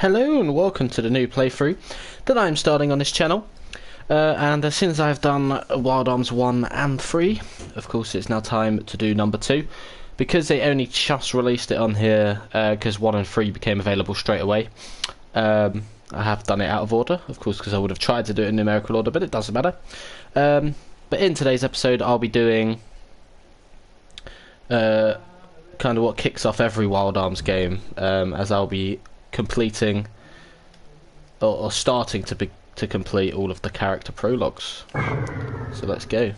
Hello and welcome to the new playthrough that I'm starting on this channel. And since I've done Wild Arms 1 and 3, of course it's now time to do number 2. Because they only just released it on here, because 1 and 3 became available straight away, I have done it out of order, of course, because I would have tried to do it in numerical order, but it doesn't matter. But in today's episode I'll be doing kind of what kicks off every Wild Arms game, as I'll be completing or starting to complete all of the character prologues. So let's go.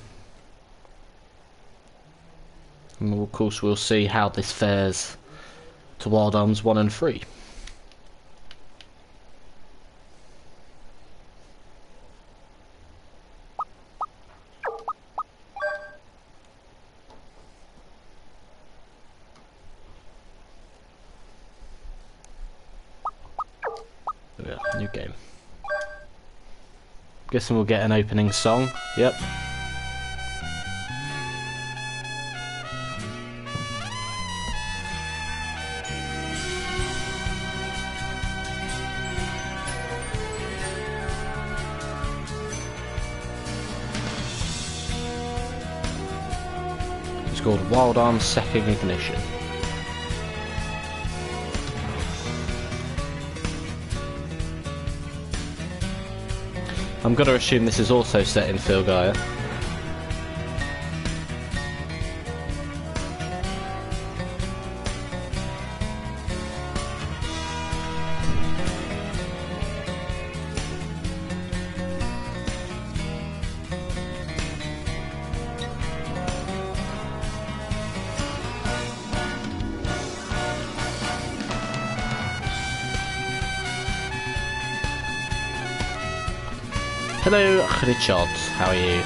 And of course we'll see how this fares to Wild Arms 1 and 3. Yeah, new game. Guessing we'll get an opening song. Yep. It's called Wild Arms Second Ignition. I'm going to assume this is also set in Filgaia. Hello, Richard. How are you?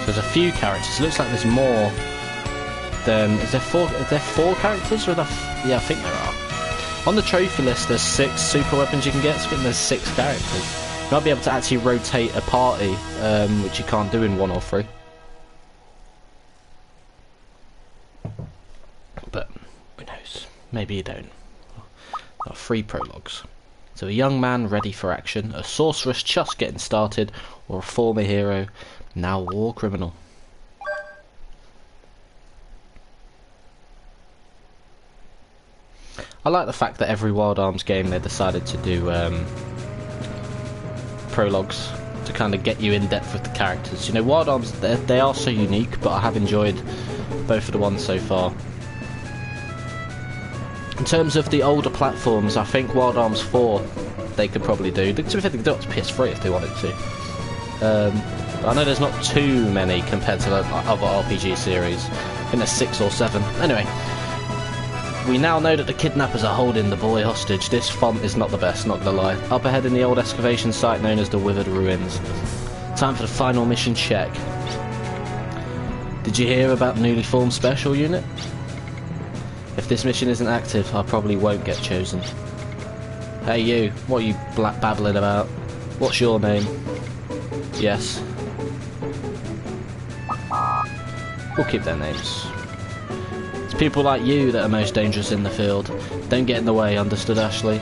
There's a few characters. It looks like there's more than. Is there four? Is there 4 characters? Or yeah, I think there are. On the trophy list, there's 6 super weapons you can get. So I think there's 6 characters. You might be able to actually rotate a party, which you can't do in 1 or 3. But who knows? Maybe you don't. Got 3 prologues. So a young man ready for action, a sorceress just getting started, or a former hero, now war criminal. I like the fact that every Wild Arms game they decided to do prologues to kind of get you in depth with the characters. You know, Wild Arms, they are so unique, but I have enjoyed both of the ones so far. In terms of the older platforms, I think Wild Arms 4 they could probably do. To be fair, they could do it to PS3 if they wanted to. I know there's not too many compared to the other RPG series. I think there's 6 or 7. Anyway, we now know that the kidnappers are holding the boy hostage. This font is not the best, not gonna lie. Up ahead in the old excavation site known as the Withered Ruins. Time for the final mission check. Did you hear about the newly formed special unit? If this mission isn't active, I probably won't get chosen. Hey you, what are you babbling about? What's your name? Yes. We'll keep their names. It's people like you that are most dangerous in the field. Don't get in the way, understood, Ashley?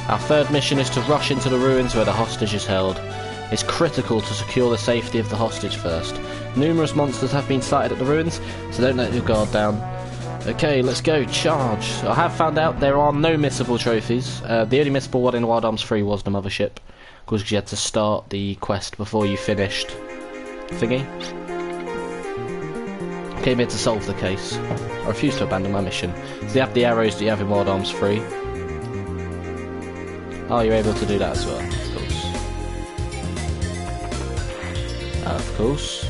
Our third mission is to rush into the ruins where the hostage is held. It's critical to secure the safety of the hostage first. Numerous monsters have been sighted at the ruins, so don't let your guard down. Okay, let's go, charge. I have found out there are no missable trophies. The only missable one in Wild Arms 3 was the mothership. Of course, you had to start the quest before you finished thingy. Came here to solve the case. I refuse to abandon my mission. So you have the arrows that you have in Wild Arms 3. Oh, you're able to do that as well, of course.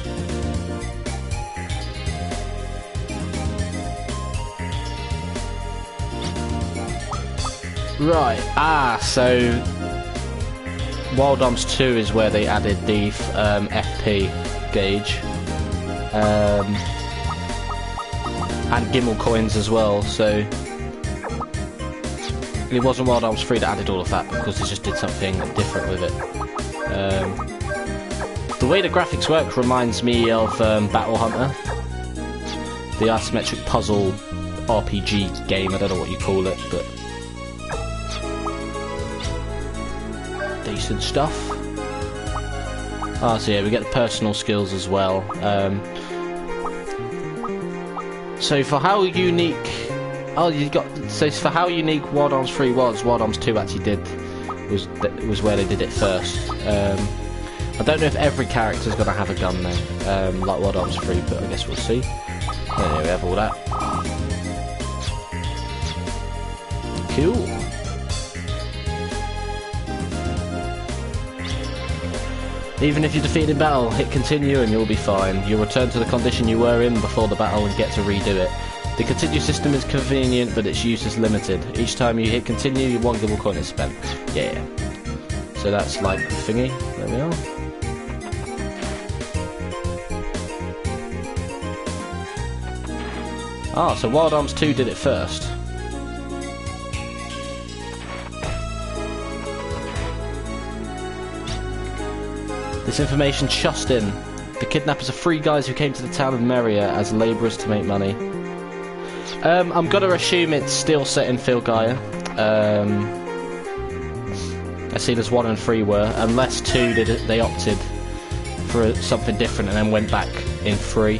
Right, so Wild Arms 2 is where they added the FP gauge. and Gimel coins as well, so it wasn't Wild Arms 3 that added all of that, because they just did something different with it. The way the graphics work reminds me of Battle Hunter, the isometric puzzle RPG game. I don't know what you call it, but decent stuff. So yeah, we get the personal skills as well. So for how unique, for how unique Wild Arms 3 was, Wild Arms 2 actually was where they did it first. I don't know if every character's gonna have a gun though, like Wild Arms 3, but I guess we'll see. Anyway, we have all that. Cool. Even if you defeat in battle, hit continue and you'll be fine. You'll return to the condition you were in before the battle and get to redo it. The continue system is convenient, but its use is limited. Each time you hit continue, 1 Gimel coin is spent. Yeah. So that's like the thingy. There we are. So Wild Arms 2 did it first. This information just in. The kidnappers are 3 guys who came to the town of Meria as labourers to make money. I'm gonna assume it's still set in Filgaia. I see there's 1 and 3 were, unless 2 they opted for something different and then went back in 3.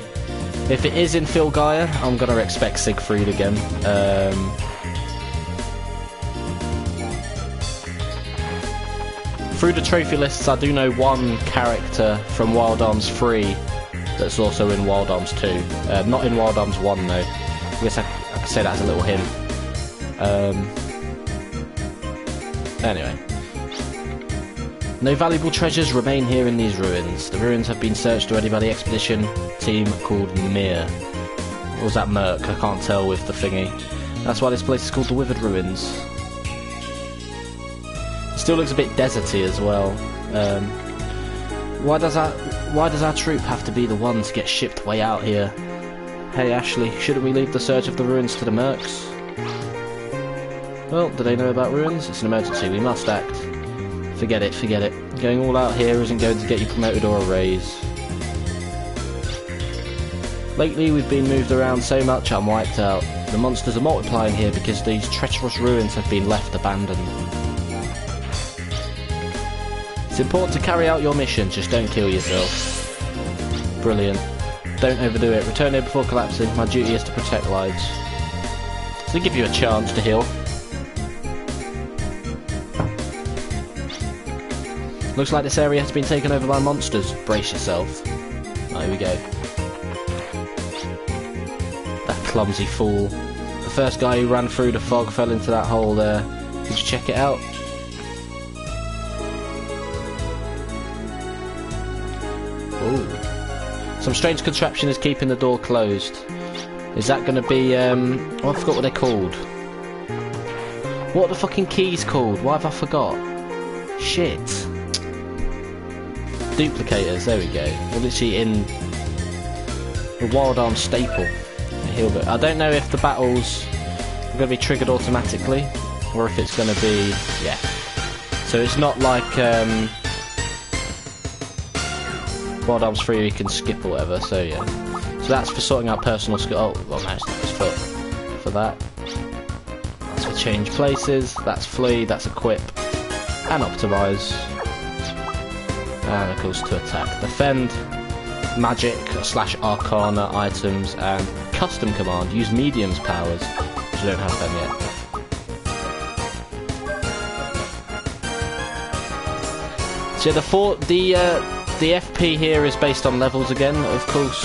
If it is in Filgaia, I'm gonna expect Siegfried again. Through the trophy lists, I do know 1 character from Wild Arms 3 that's also in Wild Arms 2. Not in Wild Arms 1 though. I guess I could say that as a little hint. Anyway. No valuable treasures remain here in these ruins. The ruins have been searched already by the expedition team called Mir. Or was that Merc? I can't tell with the thingy. That's why this place is called the Withered Ruins. It still looks a bit deserty as well. Why does our troop have to be the one to get shipped way out here? Hey Ashley, shouldn't we leave the search of the ruins to the Mercs? Well, do they know about ruins? It's an emergency, we must act. Forget it, forget it. Going all out here isn't going to get you promoted or a raise. Lately we've been moved around so much I'm wiped out. The monsters are multiplying here because these treacherous ruins have been left abandoned. It's important to carry out your mission, just don't kill yourself. Brilliant. Don't overdo it. Return here before collapsing. My duty is to protect lives. So they give you a chance to heal. Looks like this area has been taken over by monsters. Brace yourself. Oh, here we go. That clumsy fool. The first guy who ran through the fog fell into that hole there. Did you check it out? Ooh. Some strange contraption is keeping the door closed. Is that going to be, oh, I forgot what they're called. What are the fucking keys called? Why have I forgot? Shit. Duplicators, there we go. We're literally in the Wild Arms staple. I don't know if the battles are going to be triggered automatically, or if it's going to be, yeah. So it's not like Wild Arms 3 you can skip or whatever, so yeah. So that's for sorting out personal skill. Oh, well no, it's for that. That's for change places, that's flee, that's equip, and optimise. And of course to attack. Defend, magic / arcana items, and custom command. Use medium's powers, which I don't have them yet. So the FP here is based on levels again, of course.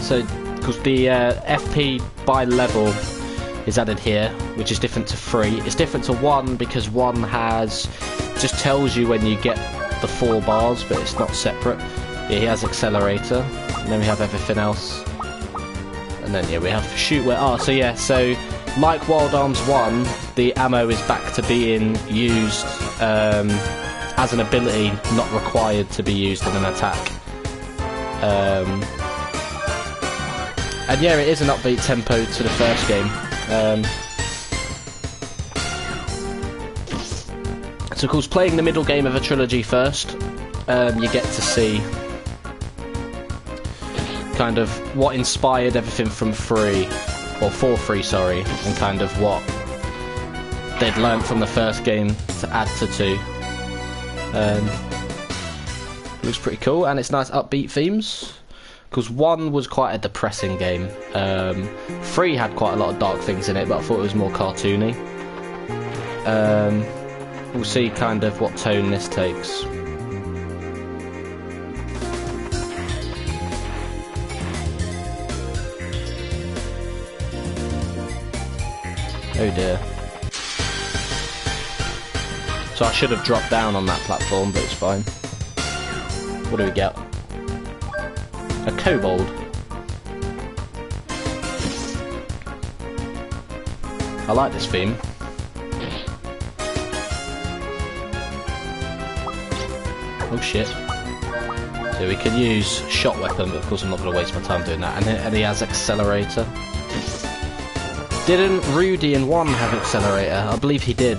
So, because the FP by level is added here, which is different to 3. It's different to 1 because 1 just tells you when you get the 4 bars, but it's not separate. Yeah, he has accelerator, and then we have everything else. And then yeah, we have shoot where. Oh, so yeah, so like Wild Arms 1, the ammo is back to being used as an ability, not required to be used in an attack. And yeah, it is an upbeat tempo to the first game. So of course, playing the middle game of a trilogy first, you get to see kind of what inspired everything from 3, or 4-3, sorry, and kind of what they'd learned from the first game to add to 2. It looks pretty cool, and it's nice upbeat themes. Because 1 was quite a depressing game. 3 had quite a lot of dark things in it, but I thought it was more cartoony. We'll see kind of what tone this takes. Oh dear. So I should have dropped down on that platform, but it's fine. What do we get? A kobold. I like this theme. Oh shit. So we can use shot weapon, but of course I'm not going to waste my time doing that. And he has accelerator. Didn't Rudy in 1 have accelerator? I believe he did.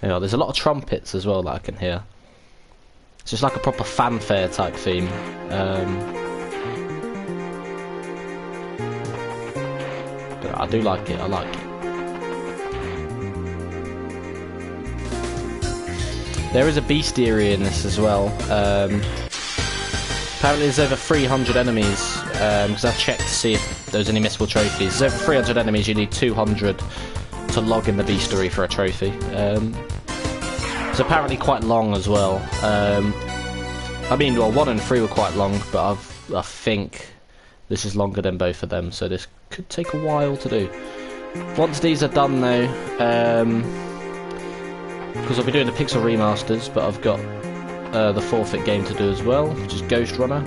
Yeah, there's a lot of trumpets as well that I can hear. It's just like a proper fanfare type theme. But I do like it, I like it. There is a bestiary in this as well. Apparently there's over 300 enemies, because I checked to see if there's any missable trophies. There's over 300 enemies, you need 200 to log in the bestiary for a trophy. It's apparently quite long as well. I mean, well, 1 and 3 were quite long, but I think this is longer than both of them, so this could take a while to do. Once these are done though, because I'll be doing the Pixel remasters, but I've got the forfeit game to do as well, which is Ghost Runner.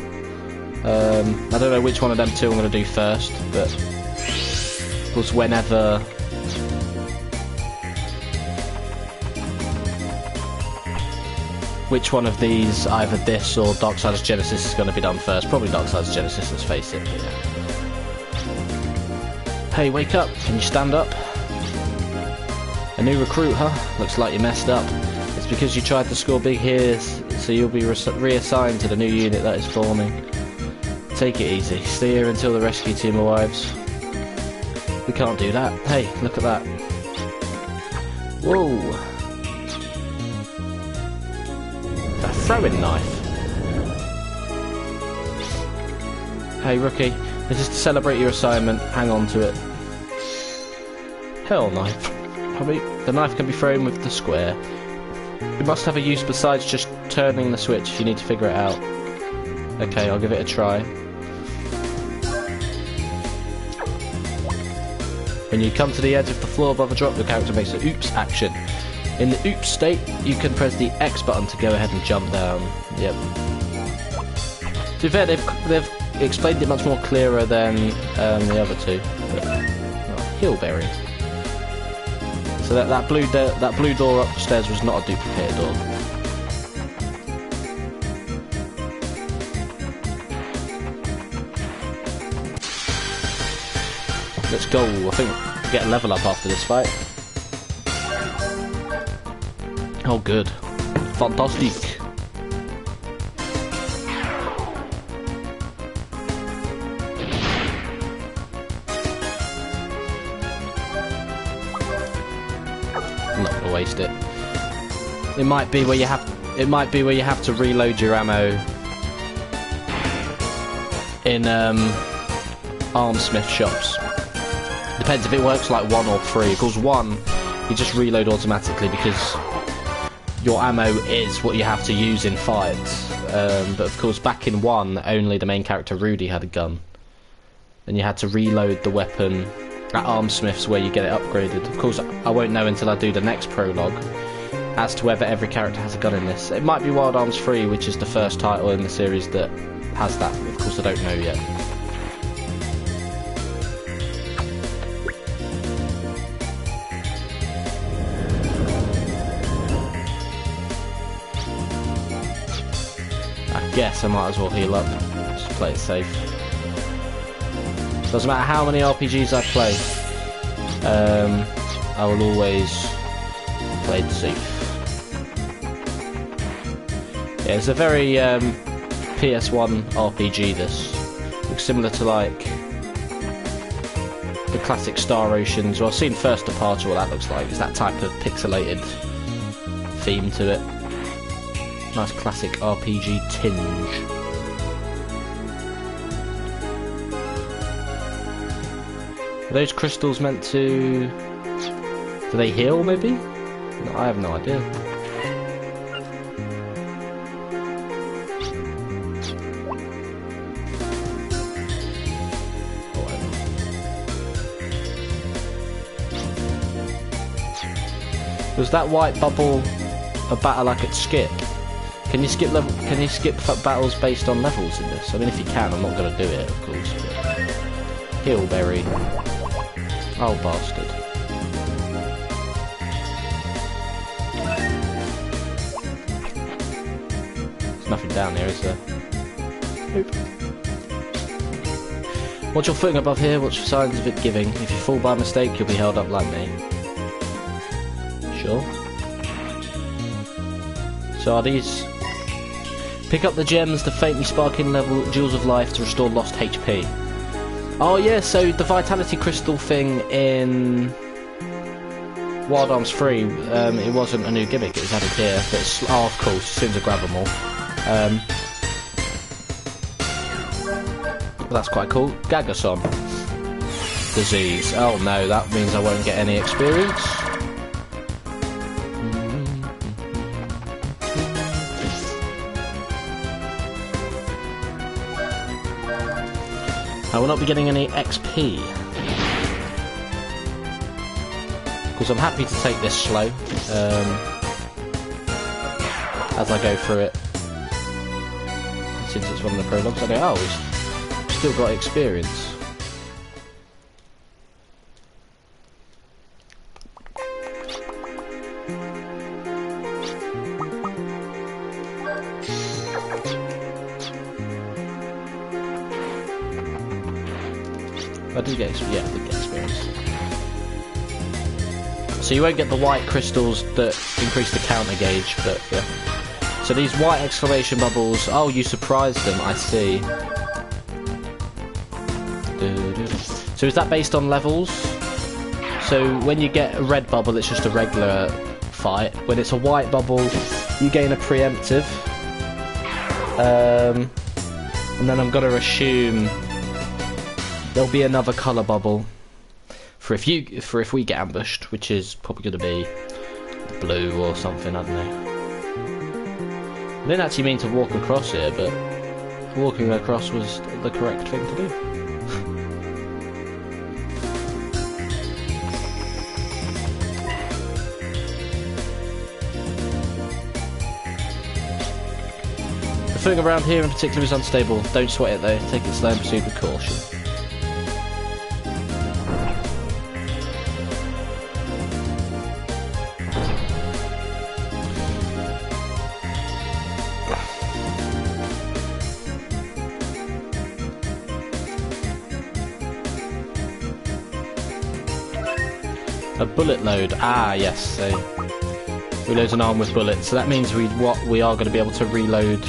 I don't know which one of them 2 I'm going to do first, but of course whenever which one of these, either this or Darksiders Genesis, is going to be done first. Probably Darksiders Genesis, let's face it. Yeah. Hey, wake up. Can you stand up? A new recruit, huh? Looks like you messed up. It's because you tried to score big here, so you'll be reassigned to the new unit that is forming. Take it easy. Stay here until the rescue team arrives. We can't do that. Hey, look at that. Whoa. A throwing knife. Hey rookie, this is to celebrate your assignment. Hang on to it. Hell knife. The knife can be thrown with the square. It must have a use besides just turning the switch if you need to figure it out. Okay, I'll give it a try. When you come to the edge of the floor above a drop, the character makes an oops action. In the oops state, you can press the X button to go ahead and jump down. Yep. To be fair, they've explained it much more clearer than the other 2. Hillberry. So that blue door upstairs was not a duplicated door. Let's go. I think we'll get a level up after this fight. Oh, good. Fantastic. I'm not gonna waste it. It might be where you have. It might be where you have to reload your ammo in armsmith shops. Depends if it works like 1 or 3. Because 1, you just reload automatically because your ammo is what you have to use in fights. But of course, back in 1, only the main character Rudy had a gun, and you had to reload the weapon at armsmiths where you get it upgraded. Of course, I won't know until I do the next prologue as to whether every character has a gun in this. It might be Wild Arms 3, which is the first title in the series that has that. Of course, I don't know yet. guess I might as well heal up. Just play it safe. Doesn't matter how many RPGs I play, I will always play it safe. Yeah, it's a very PS1 RPG. This looks similar to like the classic Star Oceans. Well, I've seen First Departure. What that looks like. It's that type of pixelated theme to it. Nice classic RPG tinge. Are those crystals meant to... do they heal, maybe? No, I have no idea. Was that white bubble a battle I could skip? Can you skip battles based on levels in this? I mean, if you can, I'm not going to do it, of course. But... Hillberry. Oh, bastard. There's nothing down there, is there? Nope. Watch your footing above here, watch for signs of it giving. If you fall by mistake, you'll be held up like me. Sure. So are these... Pick up the gems, the faintly sparkling level jewels of life to restore lost HP. Oh yeah, so the vitality crystal thing in Wild Arms 3, it wasn't a new gimmick, it was added here. But it's, oh, of course, as soon as I grab them all. Well, that's quite cool. Gagason. Disease. Oh no, that means I won't get any experience. I will not be getting any XP. Because I'm happy to take this slow. As I go through it. Since it's one of the prologues, I go, oh, we've still got experience. I did get experience. Yeah, I did get experience. So you won't get the white crystals that increase the counter gauge, but yeah. So these white exclamation bubbles, oh, you surprised them, I see. So is that based on levels? So when you get a red bubble, it's just a regular fight. When it's a white bubble, you gain a preemptive. And then I'm gonna assume there'll be another colour bubble for if we get ambushed, which is probably going to be blue or something, I don't know. I didn't actually mean to walk across here, but walking across was the correct thing to do. The footing around here in particular is unstable. Don't sweat it though, take it slow and proceed with caution. A bullet load. Ah, yes. So reloads an arm with bullets. So that means we are going to be able to reload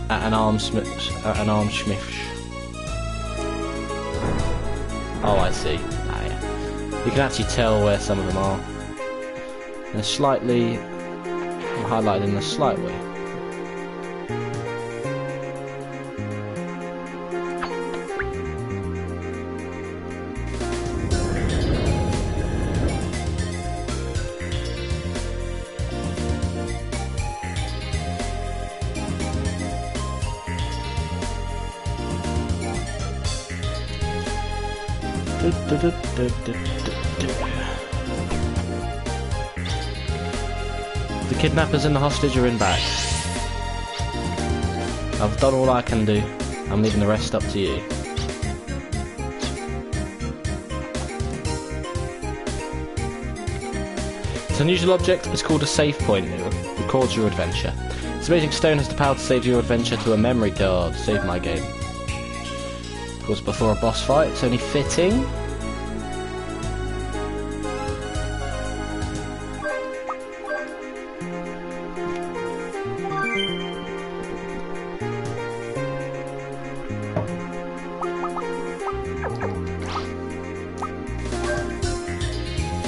at an arm schmish. Oh, I see. Ah, yeah. You can actually tell where some of them are. They're slightly highlighted in a slight way. The kidnappers and the hostage are in back. I've done all I can do. I'm leaving the rest up to you. It's an unusual object. It's called a save point. It records your adventure. This amazing stone has the power to save your adventure to a memory card. Save my game. Of course, before a boss fight, it's only fitting.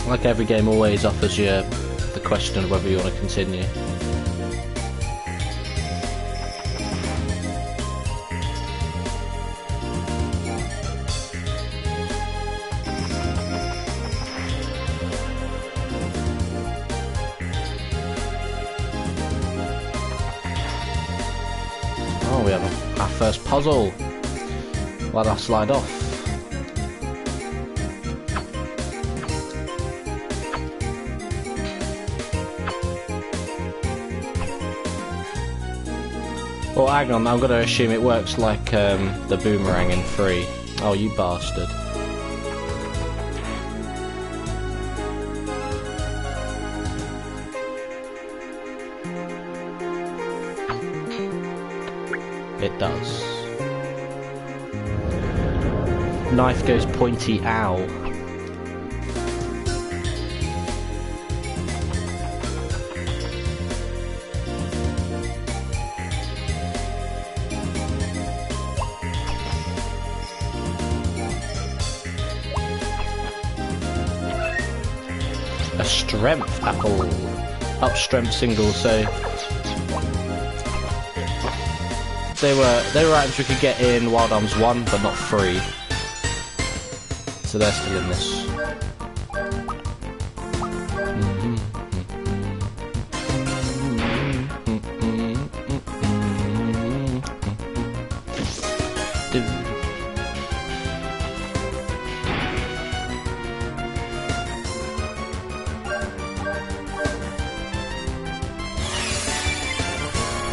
Like every game always offers you the question of whether you want to continue. Oh, we have our first puzzle. Let us slide off. Well, hang on, I'm going to assume it works like the boomerang in 3. Oh, you bastard. It does. Knife goes pointy, ow. A strength apple. Up strength single, so they were items we could get in Wild Arms 1, but not 3. So they're still in this.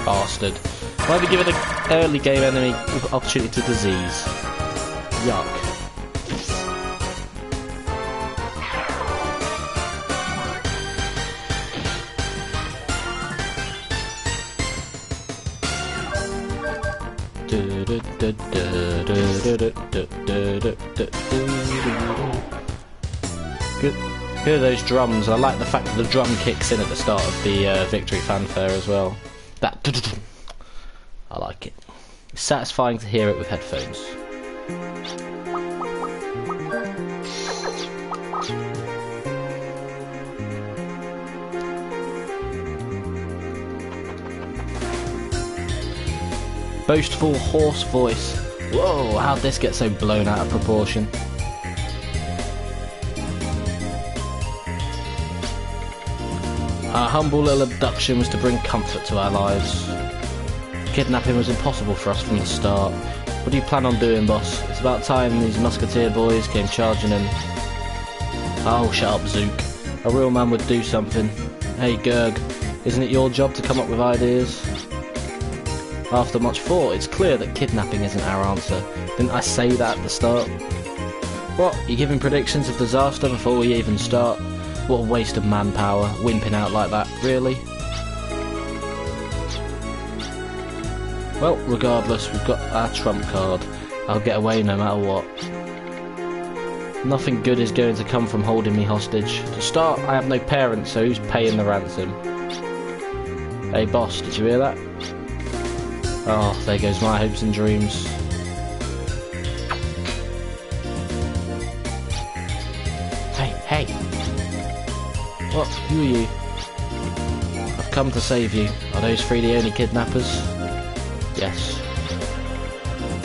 Bastard. Why have you given an early game enemy opportunity to disease? Yuck. Good are those drums. I like the fact that the drum kicks in at the start of the victory fanfare as well. That I like it. It's satisfying to hear it with headphones. Boastful hoarse voice. Whoa, how'd this get so blown out of proportion? Our humble little abduction was to bring comfort to our lives. Kidnapping was impossible for us from the start. What do you plan on doing, boss? It's about time these musketeer boys came charging in. Oh, shut up, Zook. A real man would do something. Hey, Gurg, isn't it your job to come up with ideas? After much thought, it's clear that kidnapping isn't our answer. Didn't I say that at the start? What, you giving predictions of disaster before we even start? What a waste of manpower, wimping out like that, really? Well, regardless, we've got our trump card. I'll get away no matter what. Nothing good is going to come from holding me hostage. To start, I have no parents, so who's paying the ransom? Hey boss, did you hear that? Oh, there goes my hopes and dreams. Hey! What? Who are you? I've come to save you. Are those 3 the only kidnappers? Yes.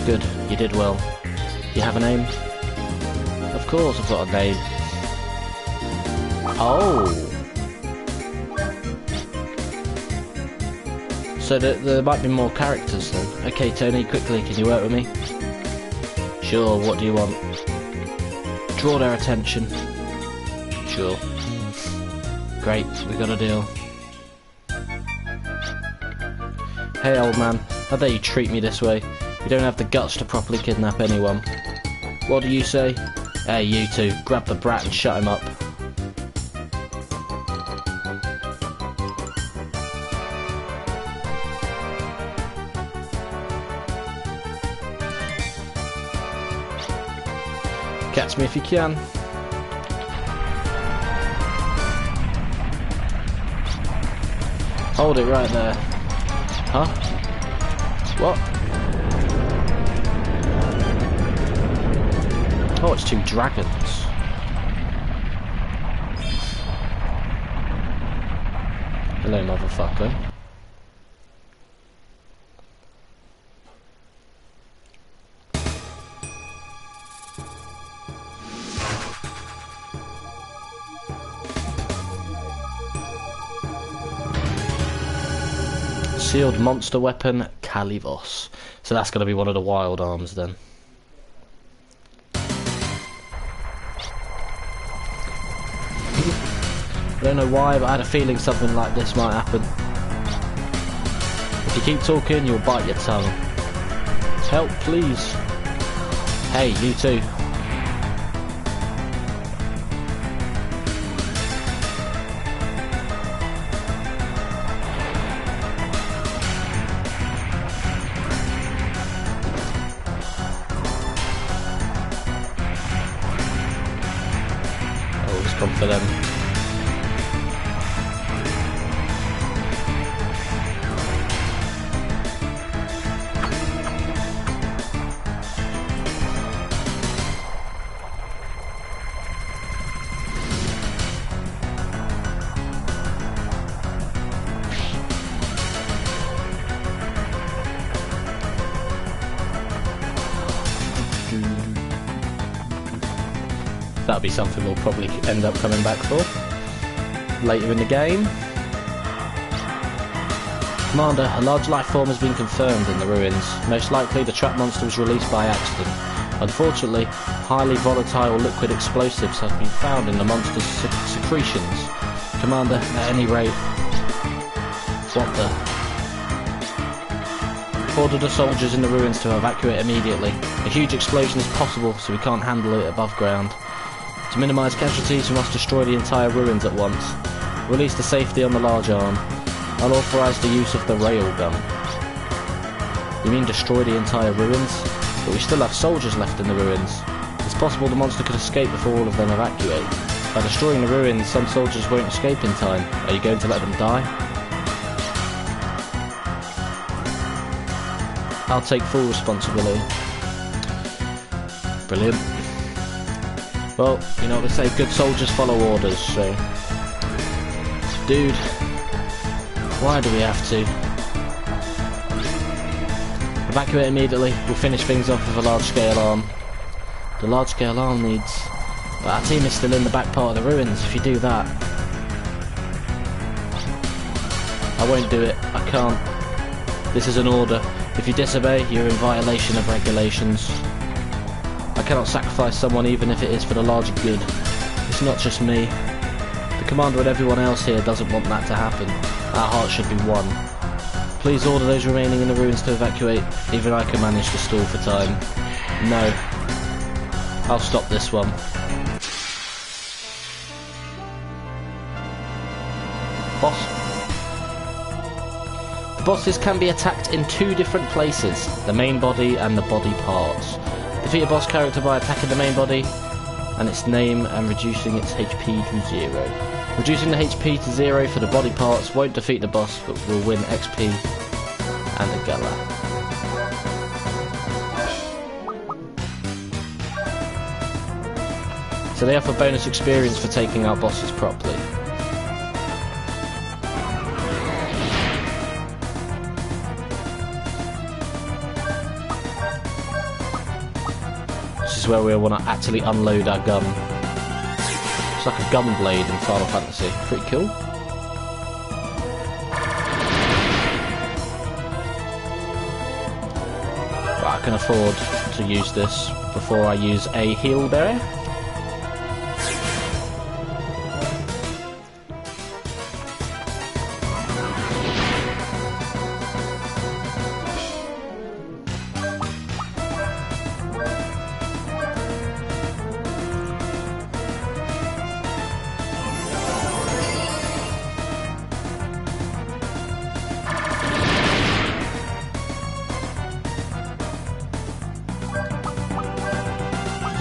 Good, you did well. You have a name? Of course I've got a name. Oh! So there might be more characters then. Okay, Tony, quickly, can you work with me? Sure, what do you want? Draw their attention. Sure. Great, we got a deal. Hey old man, how dare you treat me this way? You don't have the guts to properly kidnap anyone. What do you say? Hey you two, grab the brat and shut him up. Catch me if you can. Hold it right there. Huh? What? Oh, it's 2 dragons. Hello, motherfucker. Sealed monster weapon, Calivos. So that's going to be one of the wild arms then. I don't know why, but I had a feeling something like this might happen. If you keep talking, you'll bite your tongue. Help, please. Hey, you too. For them. That'll be something we'll probably end up coming back for later in the game. Commander, a large life form has been confirmed in the ruins. Most likely the trap monster was released by accident. Unfortunately, highly volatile liquid explosives have been found in the monster's secretions. Commander, at any rate... What the... Order the soldiers in the ruins to evacuate immediately. A huge explosion is possible, so we can't handle it above ground. To minimise casualties, we must destroy the entire ruins at once. Release the safety on the large arm. Unauthorise the use of the railgun. You mean destroy the entire ruins? But we still have soldiers left in the ruins. It's possible the monster could escape before all of them evacuate. By destroying the ruins, some soldiers won't escape in time. Are you going to let them die? I'll take full responsibility. Brilliant. Well, you know what they say, good soldiers follow orders, so... Dude, why do we have to? Evacuate immediately, we'll finish things off with a large-scale arm. The large-scale arm needs... But our team is still in the back part of the ruins, if you do that. I won't do it, I can't. This is an order. If you disobey, you're in violation of regulations. I cannot sacrifice someone even if it is for the larger good. It's not just me. The commander and everyone else here doesn't want that to happen. Our hearts should be one. Please order those remaining in the ruins to evacuate. Even I can manage to stall for time. No. I'll stop this one. Boss. The bosses can be attacked in 2 different places. The main body and the body parts. Defeat a boss character by attacking the main body and its name and reducing its HP to 0. Reducing the HP to 0 for the body parts won't defeat the boss, but will win XP and a gala. So they offer bonus experience for taking out bosses properly. This is where we want to actually unload our gun. It's like a gun blade in Final Fantasy. Pretty cool. But I can afford to use this before I use a heal berry.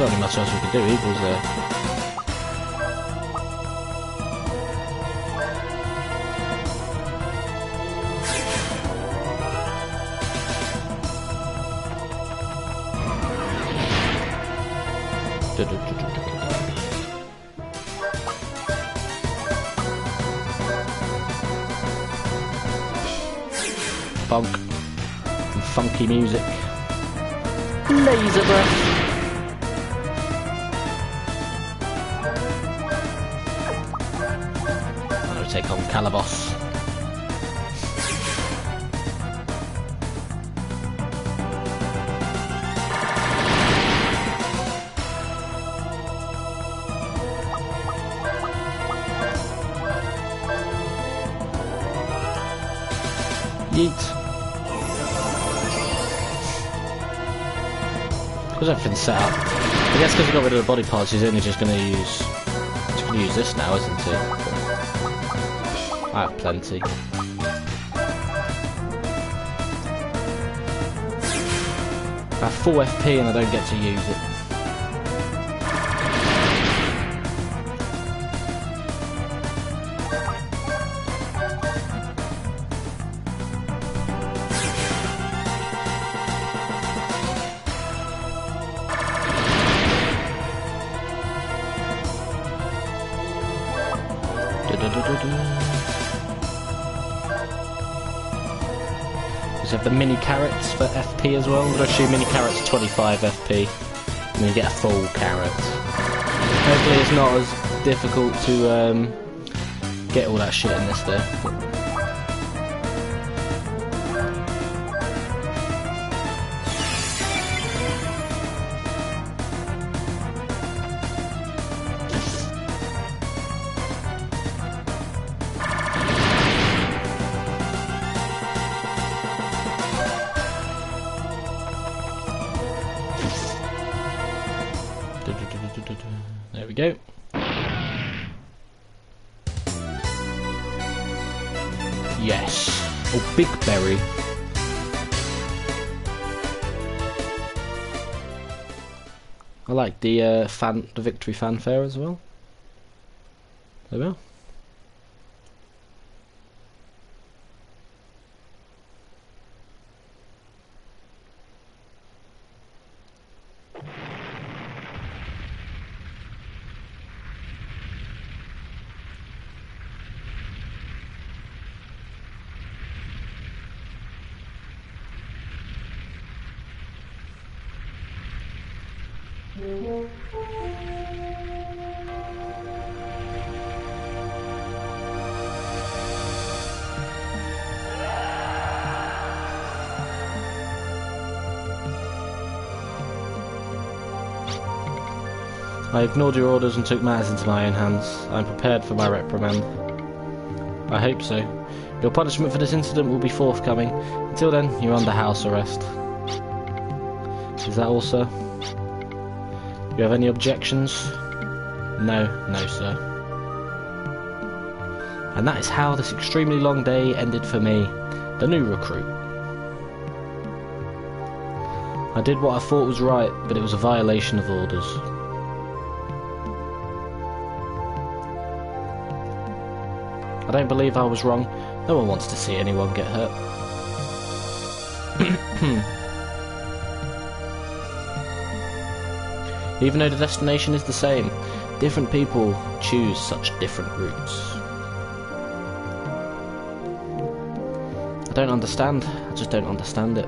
not really much else we can do either, is there? Funk and funky music. Laser breath. I'm gonna take on Calabos. Yeet. Because everything's set up. I guess because we got rid of the body parts, he's only just going to use... He's going to use this now, isn't he? I have plenty. I have full FP and I don't get to use it. We have the mini carrots for FP as well. I'm going to assume mini carrots 25 FP, and then you get a full carrot. Hopefully it's not as difficult to get all that shit in this though. There we go. Yes. Oh, Big Berry. I like the the victory fanfare as well. There we are. I ignored your orders and took matters into my own hands. I am prepared for my reprimand. I hope so. Your punishment for this incident will be forthcoming. Until then, you're under house arrest. Is that all, sir? You have any objections? No, no, sir. And that is how this extremely long day ended for me, the new recruit. I did what I thought was right, but it was a violation of orders. I don't believe I was wrong. No one wants to see anyone get hurt. Even though the destination is the same, different people choose such different routes. I don't understand. I just don't understand it.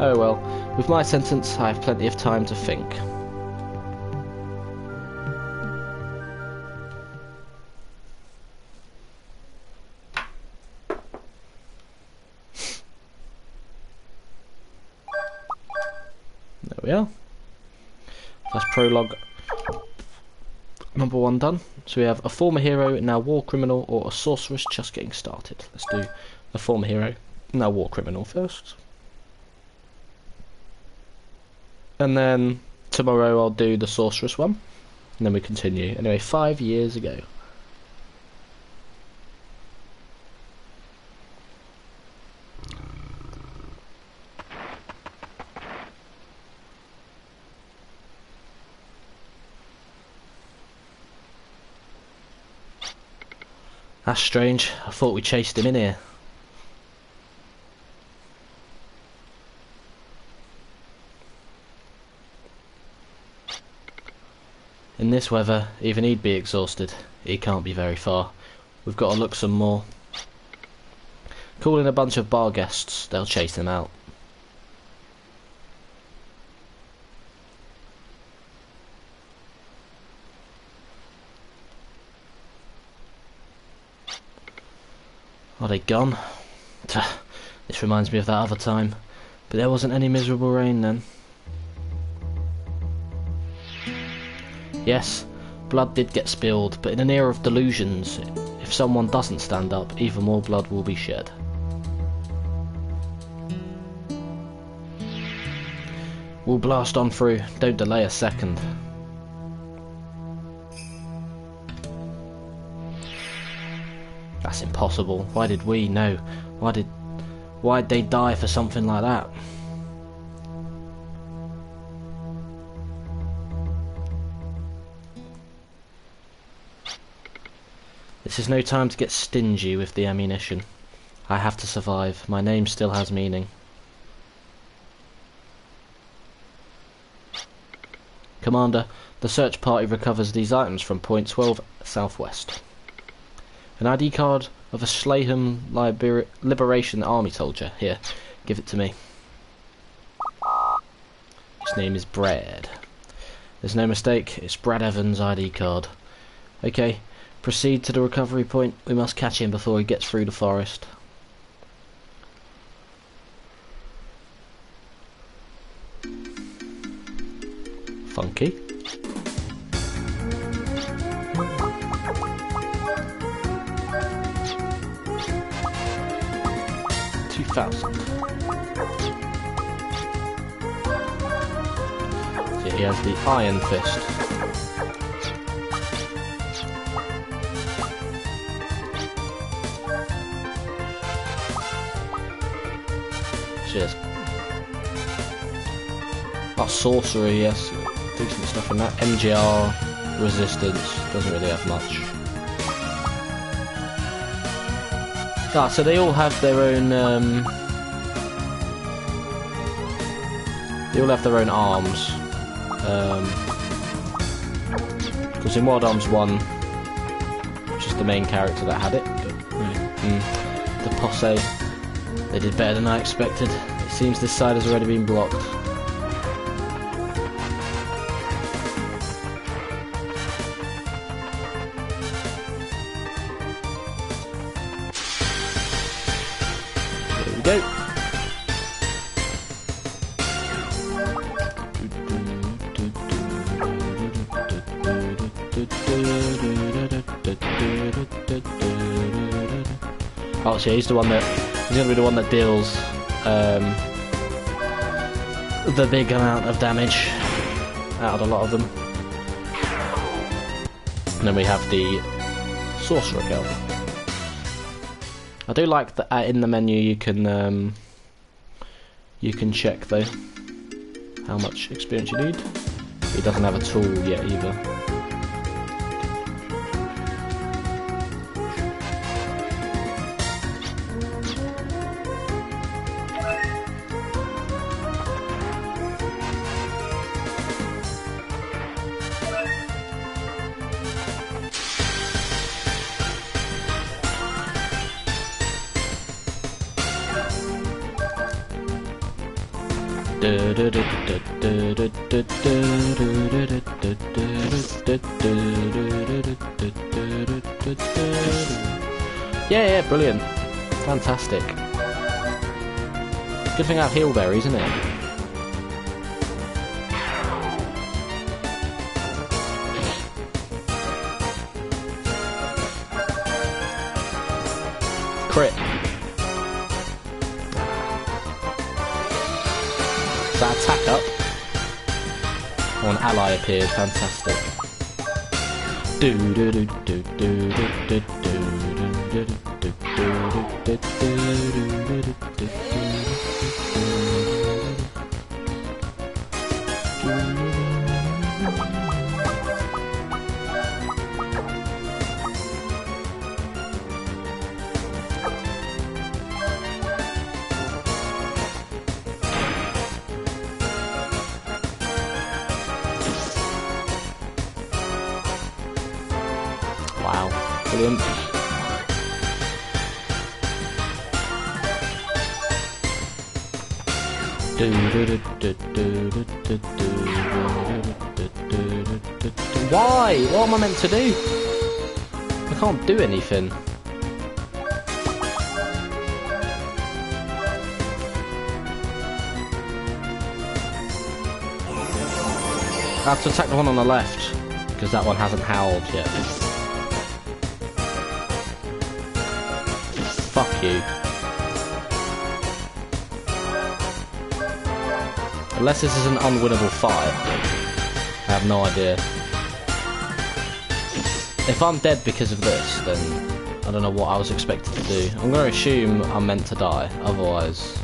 Oh well, with my sentence, I have plenty of time to think. There we are. That's prologue number 1 done. So we have a former hero, now war criminal, or a sorceress just getting started. Let's do a former hero, now war criminal first. And then tomorrow I'll do the sorceress one. And then we continue. Anyway, 5 years ago. That's strange. I thought we chased him in here. In this weather, even he'd be exhausted. He can't be very far. We've got to look some more. Call in a bunch of bar guests. They'll chase him out. Are they gone? This reminds me of that other time. But there wasn't any miserable rain then. Yes, blood did get spilled, but in an era of delusions, if someone doesn't stand up, even more blood will be shed. We'll blast on through, don't delay a second. That's impossible. Why did we? No. Why'd they die for something like that? This is no time to get stingy with the ammunition. I have to survive. My name still has meaning. Commander, the search party recovers these items from point 12 southwest. An ID card of a Slayham Liberation Army soldier. Here, give it to me. His name is Brad. There's no mistake, it's Brad Evans' ID card. Okay, proceed to the recovery point. We must catch him before he gets through the forest. Funky. So he has the Iron Fist. Cheers. Oh, sorcery, yes. Decent stuff in that. MGR, resistance, doesn't really have much. Ah, so they all have their own, they all have their own arms. Because in Wild Arms 1, which is the main character that had it, but, the posse, they did better than I expected. It seems this side has already been blocked. Go. Oh, so he's the one that he's gonna be the one that deals the big amount of damage out of a lot of them. And then we have the sorcerer girl. I do like that in the menu you can check though how much experience you need. He doesn't have a tool yet either. Yeah, brilliant. Fantastic. Good thing I have heal berries, isn't it? Crit. Is that attack up? Oh, an ally appeared. Fantastic. Wow, brilliant. Why? What am I meant to do? I can't do anything. I have to attack the one on the left, because that one hasn't howled yet. Fuck you. Unless this is an unwinnable fight. I have no idea. If I'm dead because of this, then I don't know what I was expected to do. I'm going to assume I'm meant to die, otherwise...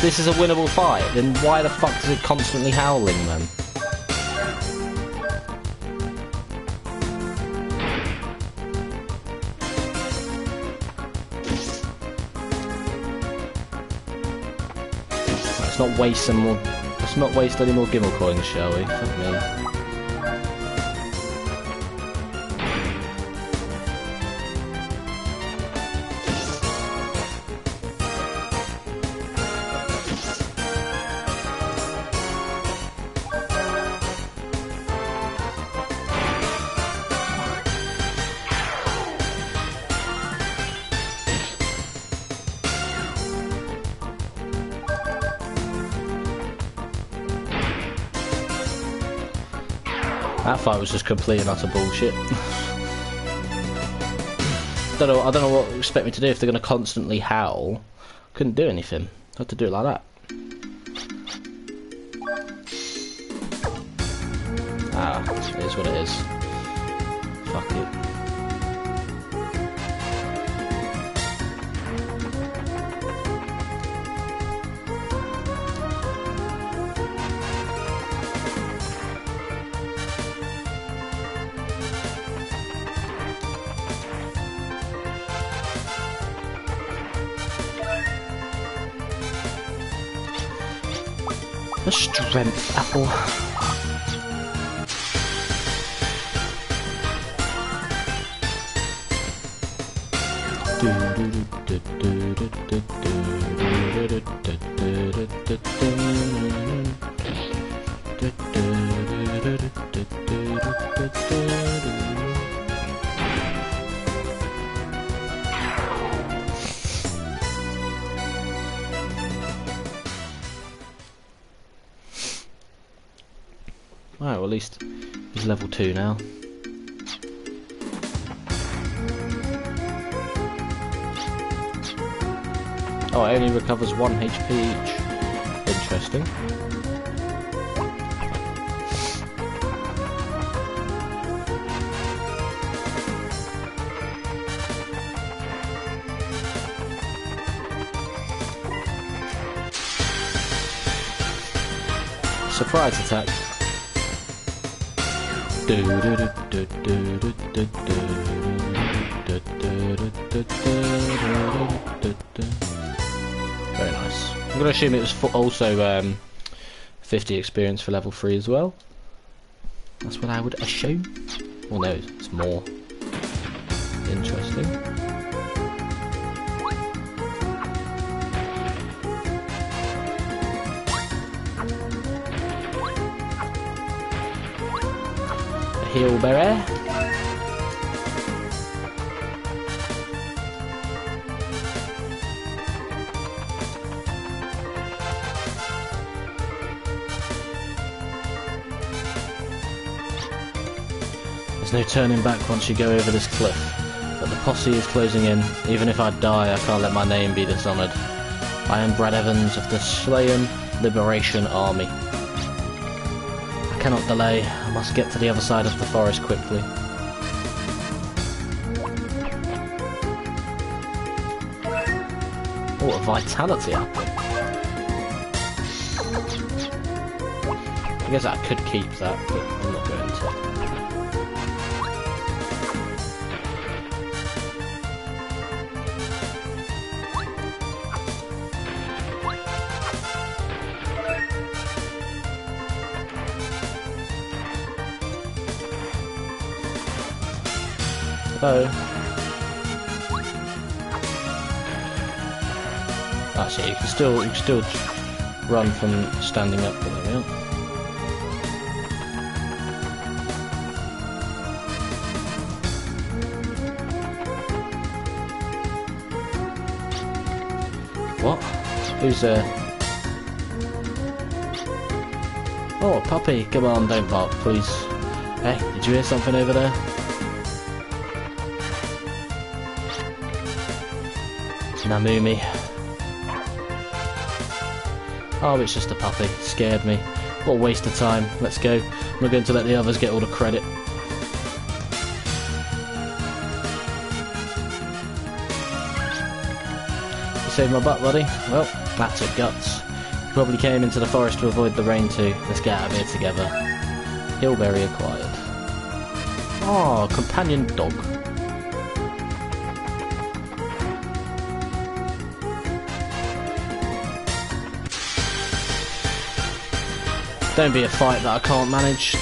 This is a winnable fight, then why the fuck is it constantly howling then? Let's not waste some more. Let's not waste any more Gimel coins, shall we? Fuck me. That fight was just complete and utter bullshit. I don't know what you expect me to do if they're going to constantly howl. Couldn't do anything. Had to do it like that. Ah, it is what it is. Fuck it. The strength apple. Alright, well at least he's level 2 now. Oh, it only recovers 1 HP each. Interesting. Surprise attack. Very nice. I'm going to assume it was also 50 experience for level 3 as well. That's what I would assume. Well, no, it's more interesting. Heelberry. There's no turning back once you go over this cliff, but the posse is closing in. Even if I die, I can't let my name be dishonoured. I am Brad Evans of the Slayen Liberation Army. I cannot delay. I must get to the other side of the forest quickly. Oh, a vitality up. I guess I could keep that, but I'm not going to. Hello. Actually, you can still run from standing up. There we are. What? Who's there? Oh, puppy! Come on, don't bark, please. Hey, did you hear something over there? Namumi. Oh, it's just a puppy. Scared me. What a waste of time. Let's go. We're going to let the others get all the credit. You saved my butt, buddy. Well, that took guts. You probably came into the forest to avoid the rain too. Let's get out of here together. Hillberry acquired. Oh, companion dog. Don't be a fight that I can't manage.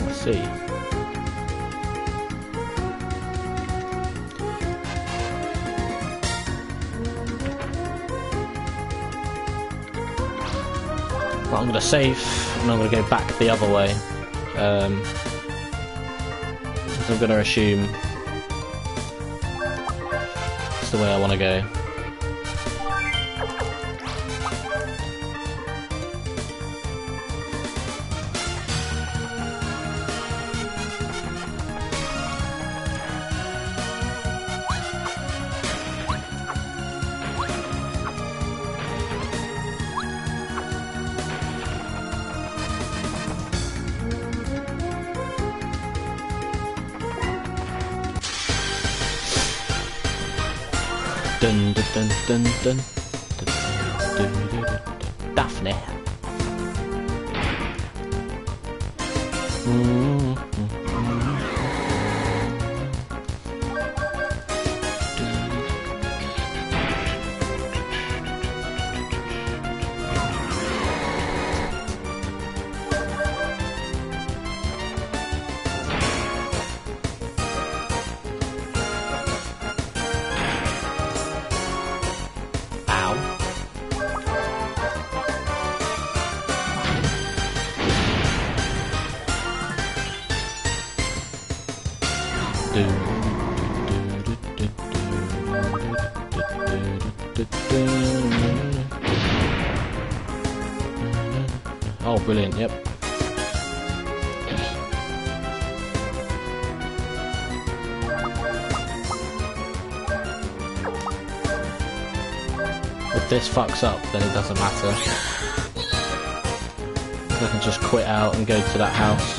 Let's see. Well, I'm going to save, and I'm going to go back the other way. I'm going to assume it's the way I want to go. Dun dun dun dun dun dun dun dun. Daphne. Oh, brilliant, yep. If this fucks up, then it doesn't matter. I can just quit out and go to that house.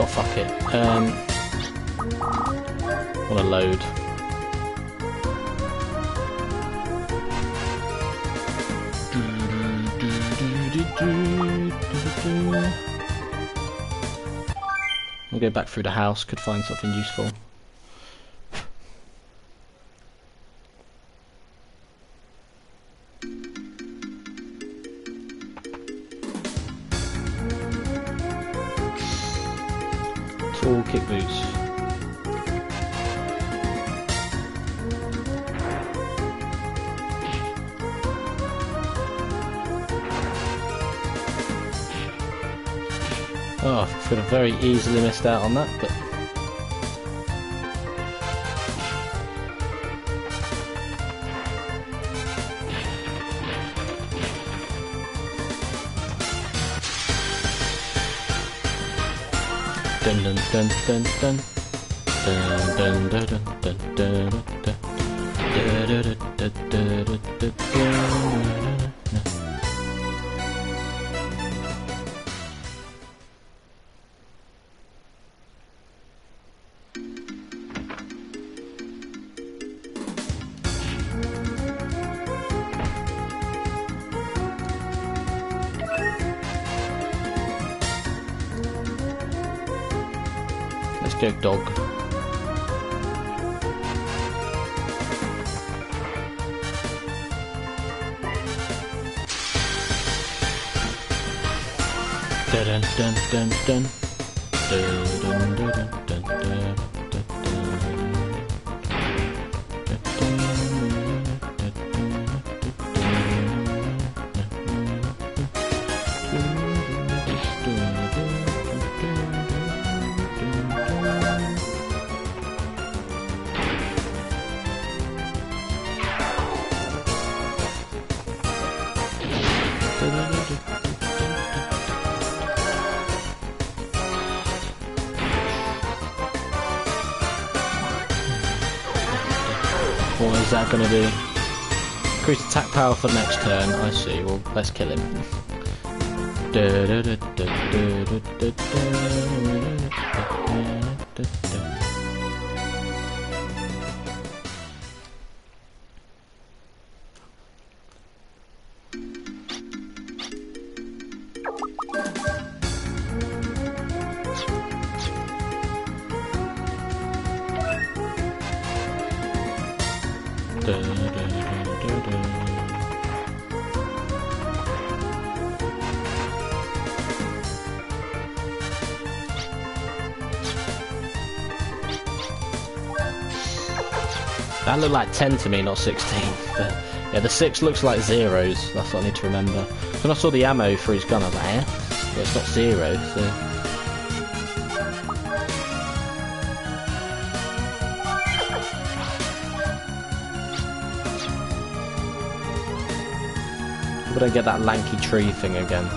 Oh, fuck it. Want to load. I'll go back through the house, could find something useful. Tall kick boots. Oh, I could have very easily missed out on that, but... Dun dun dun dun dun dun dun dun dun dun dun dun. Let's go dog. Dun dun dun dun. Dun dun dun dun dun. What is that going to do? Increase attack power for next turn. I see. Well, let's kill him. That looked like 10 to me, not 16. But yeah, the 6 looks like zeros. That's what I need to remember. When I saw the ammo for his gun, I was like, eh? But it's not 0, so... I don't get that lanky tree thing again.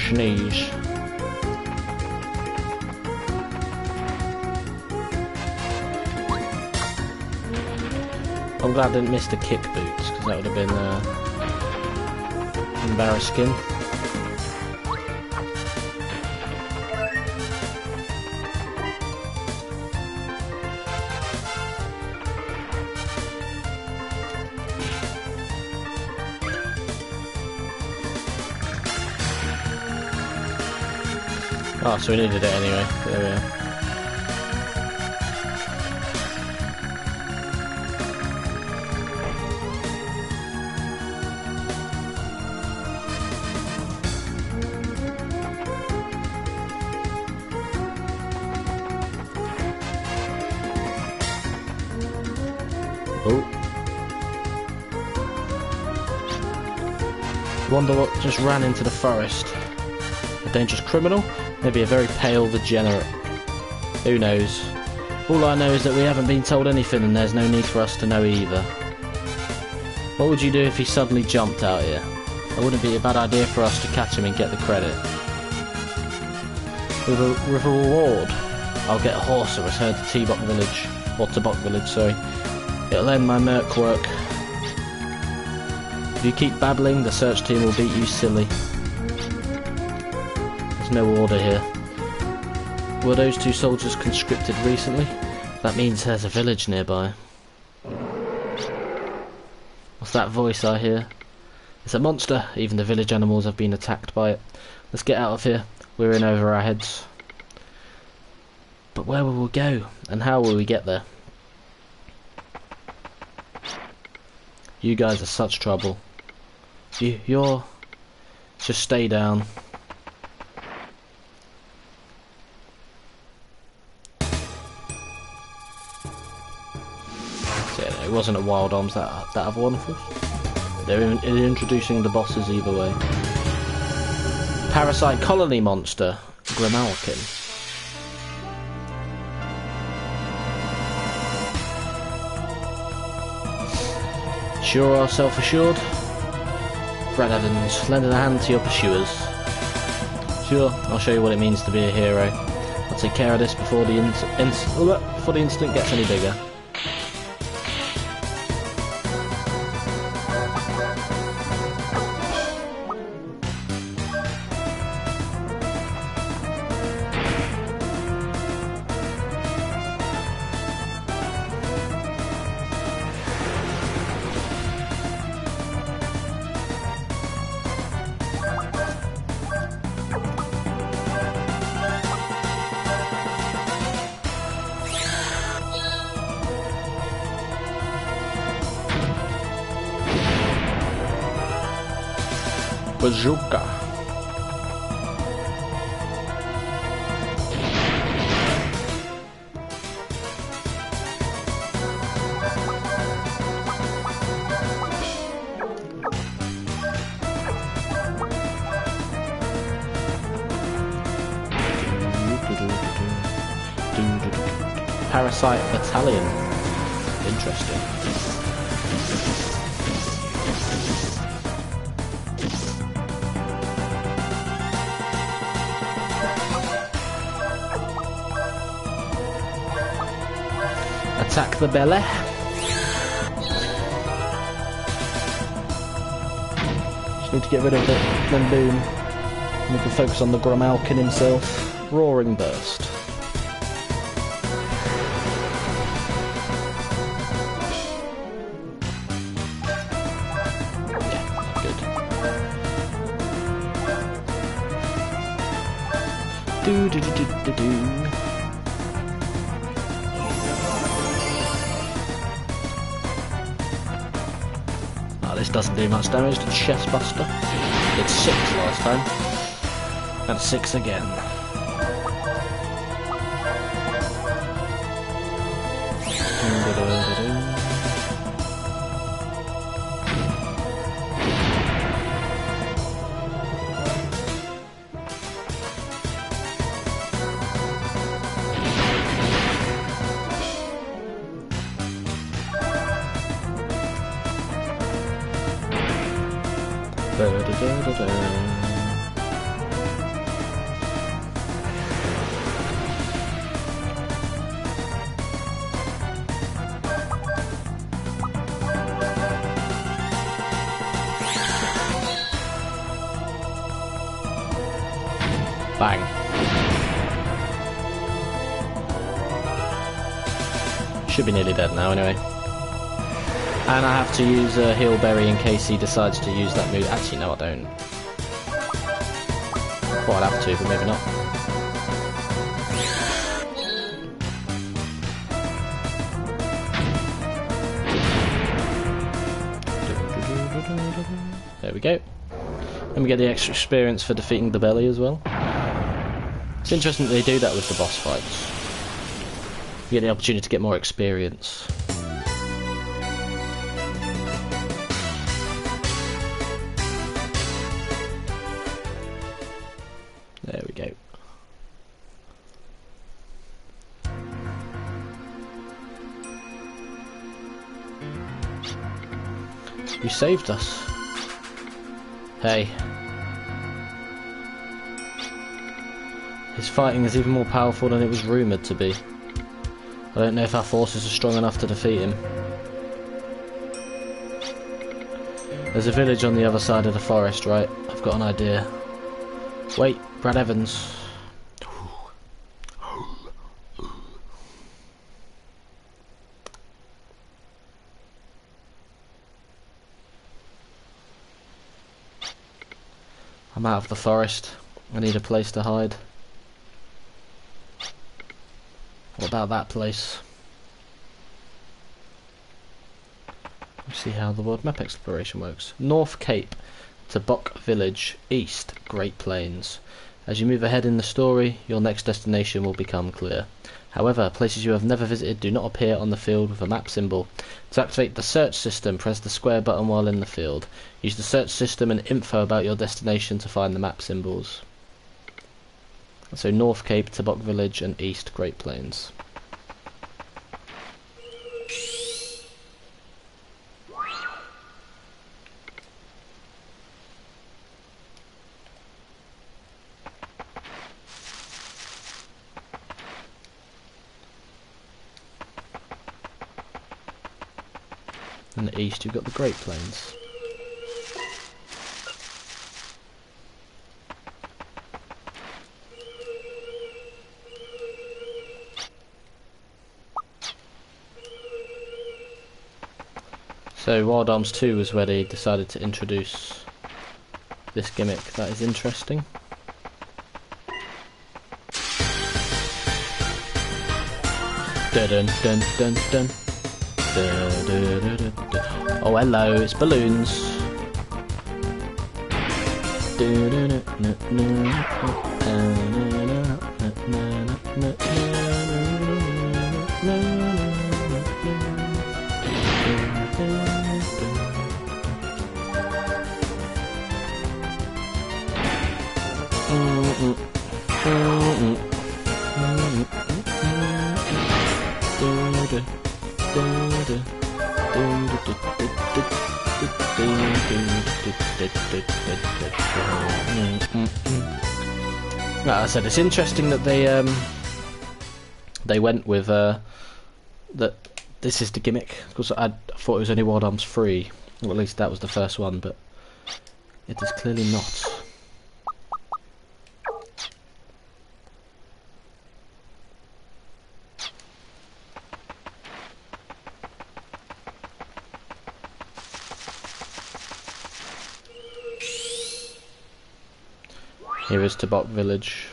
Sneeze. I'm glad I didn't miss the kick boots, because that would have been embarrassing. Oh, so we needed it anyway. There we are. Oh. Wonder what just ran into the forest. A dangerous criminal? Maybe a very pale degenerate. Who knows? All I know is that we haven't been told anything and there's no need for us to know either. What would you do if he suddenly jumped out here? It wouldn't be a bad idea for us to catch him and get the credit. With a reward, I'll get a horse and return to T-Bok Village. Or T-Bok Village, sorry. It'll end my merc work. If you keep babbling, the search team will beat you silly. There's no order here. Were those 2 soldiers conscripted recently? That means there's a village nearby. What's that voice I hear? It's a monster. Even the village animals have been attacked by it. Let's get out of here. We're in over our heads. But where will we go? And how will we get there? You guys are such trouble. You're Just stay down. So yeah, it wasn't a Wild Arms that other one for us. They're introducing the bosses either way. Parasite colony monster, Grimalkin. Sure or self-assured? Brad Evans, lending a hand to your pursuers. Sure, I'll show you what it means to be a hero. I'll take care of this before the incident gets any bigger. Bazooka. Parasite Battalion. Interesting. Attack the belly. Just need to get rid of it, then boom. We can focus on the Grimalkin himself. Roaring Burst. Yeah, good. Do do do do do do. This doesn't do much damage to Chest Buster. It's 6 last time. And 6 again. Bang. Should be nearly dead now anyway. And I have to use Healberry in case he decides to use that move. Actually, no, I don't. Well, I'd have to, but maybe not. There we go. And we get the extra experience for defeating the belly as well. It's interesting that they do that with the boss fights. You get the opportunity to get more experience. There we go. You saved us. Hey. His fighting is even more powerful than it was rumoured to be. I don't know if our forces are strong enough to defeat him. There's a village on the other side of the forest, right? I've got an idea. Wait, Brad Evans. I'm out of the forest. I need a place to hide. What about that place? Let's see how the world map exploration works. North Cape. to Bok Village, East, Great Plains. As you move ahead in the story, your next destination will become clear. However, places you have never visited do not appear on the field with a map symbol. To activate the search system, press the square button while in the field. Use the search system and info about your destination to find the map symbols. So North Cape, Tabok Village and East Great Plains. In the east you've got the Great Plains. So Wild Arms 2 was where they decided to introduce this gimmick. That is interesting. Dun dun dun dun dun. Oh hello, it's balloons. Like I said, it's interesting that they went with that. This is the gimmick, because I thought it was only Wild Arms 3, or at least that was the first one, but it is clearly not. Here is Tabok Village.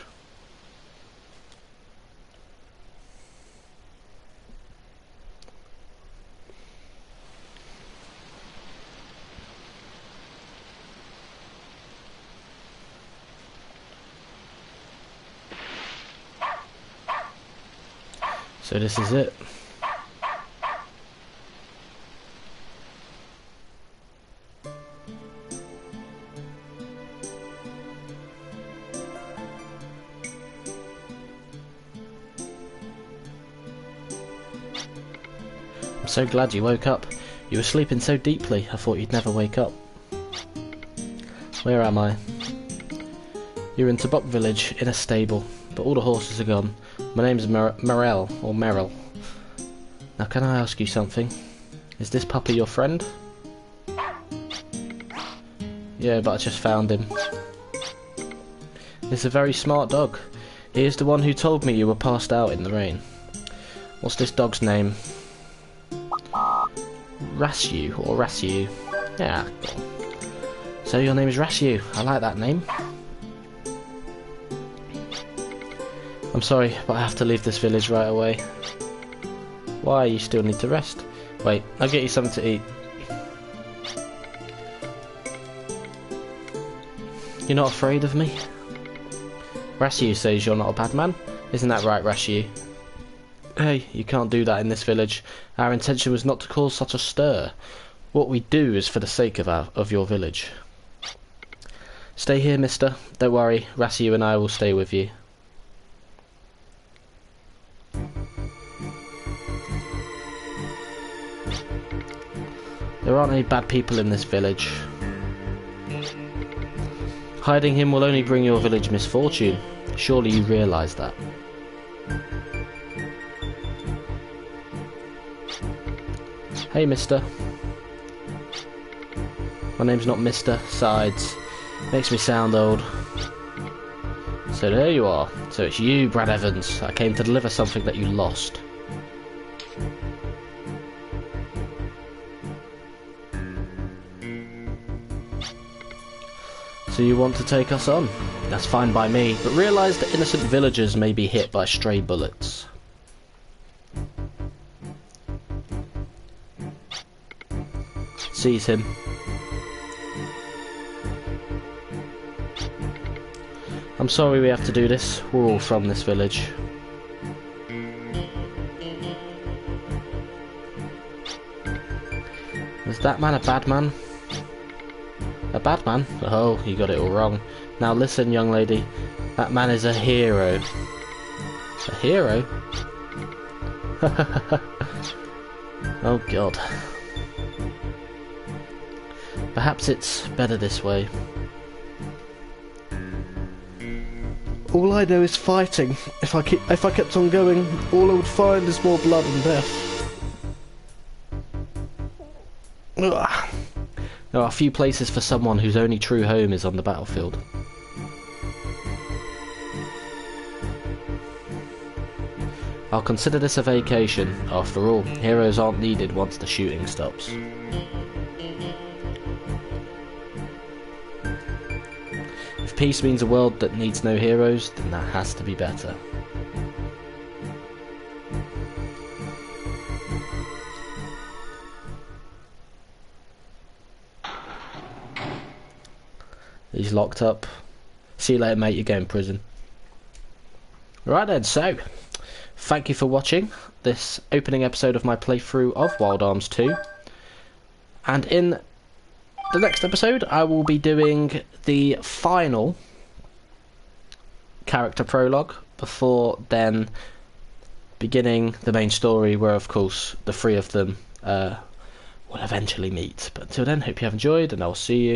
So this is it. I'm so glad you woke up. You were sleeping so deeply, I thought you'd never wake up. Where am I? You're in Tabok Village, in a stable, but all the horses are gone. My name's Merrill, or Merrill. Now can I ask you something? Is this puppy your friend? Yeah, but I just found him. He's a very smart dog. He is the one who told me you were passed out in the rain. What's this dog's name? Rasyu, or Rasyu. Yeah. So your name is Rasyu. I like that name. I'm sorry, but I have to leave this village right away. Why? You still need to rest. Wait, I'll get you something to eat. You're not afraid of me? Rasyu says you're not a bad man. Isn't that right, Rasyu? Hey, you can't do that in this village. Our intention was not to cause such a stir. What we do is for the sake of your village. Stay here, mister. Don't worry, Rasyu and I will stay with you. There aren't any bad people in this village. Hiding him will only bring your village misfortune. Surely you realise that. Hey, mister. My name's not Mister. Sides. Makes me sound old. So there you are. So it's you, Brad Evans. I came to deliver something that you lost. So you want to take us on? That's fine by me, but realise that innocent villagers may be hit by stray bullets. Seize him. I'm sorry we have to do this. We're all from this village. Is that man a bad man? A bad man? Oh, you got it all wrong. Now listen, young lady. That man is a hero. A hero? Oh god. Perhaps it's better this way. All I know is fighting. If I kept on going, all I would find is more blood and death. Ugh. There are few places for someone whose only true home is on the battlefield. I'll consider this a vacation. After all, heroes aren't needed once the shooting stops. If peace means a world that needs no heroes, then that has to be better. He's locked up. See you later, mate. You're going to prison. Right then, so thank you for watching this opening episode of my playthrough of Wild Arms 2. And in the next episode, I will be doing the final character prologue before then beginning the main story, where, of course, the three of them will eventually meet. But until then, hope you have enjoyed, and I'll see you